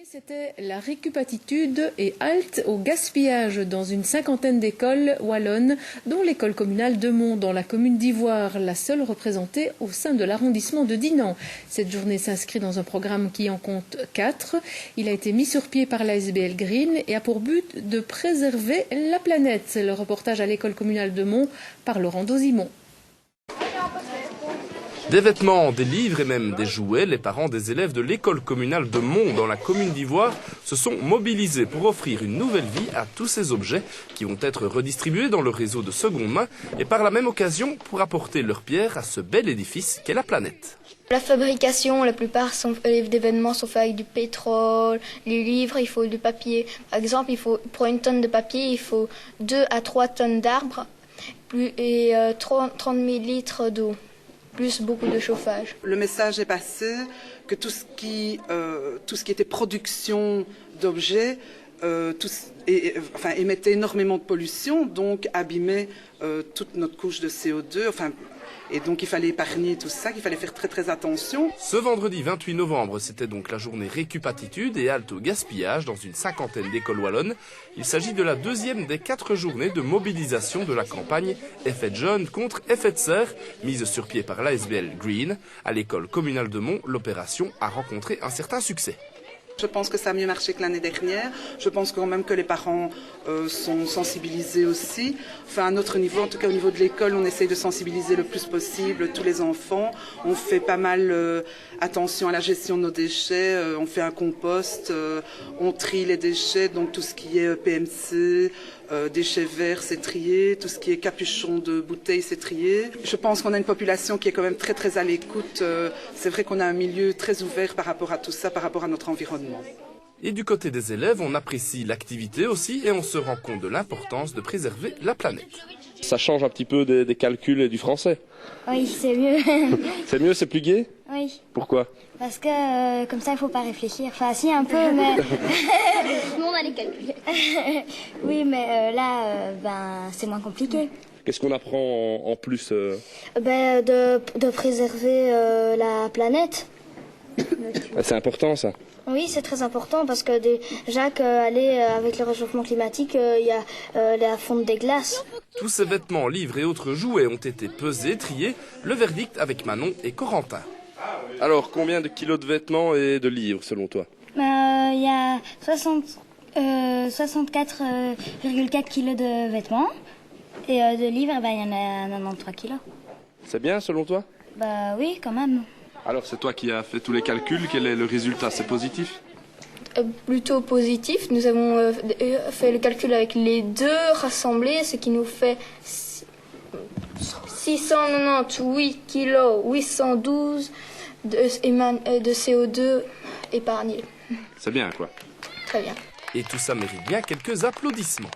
C'était la récupatitude et halte au gaspillage dans une cinquantaine d'écoles wallonnes, dont l'école communale de Mont, dans la commune d'Ivoire, la seule représentée au sein de l'arrondissement de Dinan. Cette journée s'inscrit dans un programme qui en compte 4. Il a été mis sur pied par l'ASBL Green et a pour but de préserver la planète. Le reportage à l'école communale de Mont par Laurent Dozimon. Des vêtements, des livres et même des jouets, les parents des élèves de l'école communale de Mont dans la commune d'Ivoire se sont mobilisés pour offrir une nouvelle vie à tous ces objets qui vont être redistribués dans le réseau de seconde main et par la même occasion pour apporter leur pierre à ce bel édifice qu'est la planète. La fabrication, la plupart des vêtements sont faits avec du pétrole, les livres, il faut du papier. Par exemple, pour une tonne de papier, il faut 2 à 3 tonnes d'arbres et 30 000 litres d'eau, plus beaucoup de chauffage. Le message est passé que tout ce qui était production d'objets émettait énormément de pollution, donc abîmait toute notre couche de CO2. Et donc il fallait épargner tout ça, qu'il fallait faire très très attention. Ce vendredi 28 novembre, c'était donc la journée récupatitude et halte au gaspillage dans une cinquantaine d'écoles wallonnes. Il s'agit de la deuxième des 4 journées de mobilisation de la campagne Effet de jeune contre effet de serre, mise sur pied par l'ASBL Green. À l'école communale de Mont, l'opération a rencontré un certain succès. Je pense que ça a mieux marché que l'année dernière. Je pense quand même que les parents sont sensibilisés aussi. À notre niveau, en tout cas au niveau de l'école, on essaye de sensibiliser le plus possible tous les enfants. On fait pas mal attention à la gestion de nos déchets. On fait un compost, on trie les déchets, donc tout ce qui est PMC, déchets verts, c'est trié. Tout ce qui est capuchon de bouteilles, c'est trié. Je pense qu'on a une population qui est quand même très très à l'écoute. C'est vrai qu'on a un milieu très ouvert par rapport à tout ça, par rapport à notre environnement. Et du côté des élèves, on apprécie l'activité aussi et on se rend compte de l'importance de préserver la planète. Ça change un petit peu des calculs et du français. Oui, c'est mieux. C'est mieux, c'est plus gai? Oui. Pourquoi? Parce que comme ça, il ne faut pas réfléchir. Enfin, si, un peu, mais... Tout le monde a les calculs. Oui, mais là, c'est moins compliqué. Qu'est-ce qu'on apprend en plus De préserver la planète. C'est important, ça. Oui, c'est très important parce que déjà avec le réchauffement climatique, il y a la fonte des glaces. Tous ces vêtements, livres et autres jouets ont été pesés, triés. Le verdict avec Manon et Corentin. Alors, combien de kilos de vêtements et de livres, selon toi? Il y a 64,4 kilos de vêtements et de livres, il y en a 93 kilos. C'est bien, selon toi? Oui, quand même. Alors, c'est toi qui as fait tous les calculs. Quel est le résultat? C'est positif? Plutôt positif. Nous avons fait le calcul avec les deux rassemblés, ce qui nous fait 698 kilos 812 de CO2 épargnés. C'est bien, quoi. Très bien. Et tout ça mérite bien quelques applaudissements.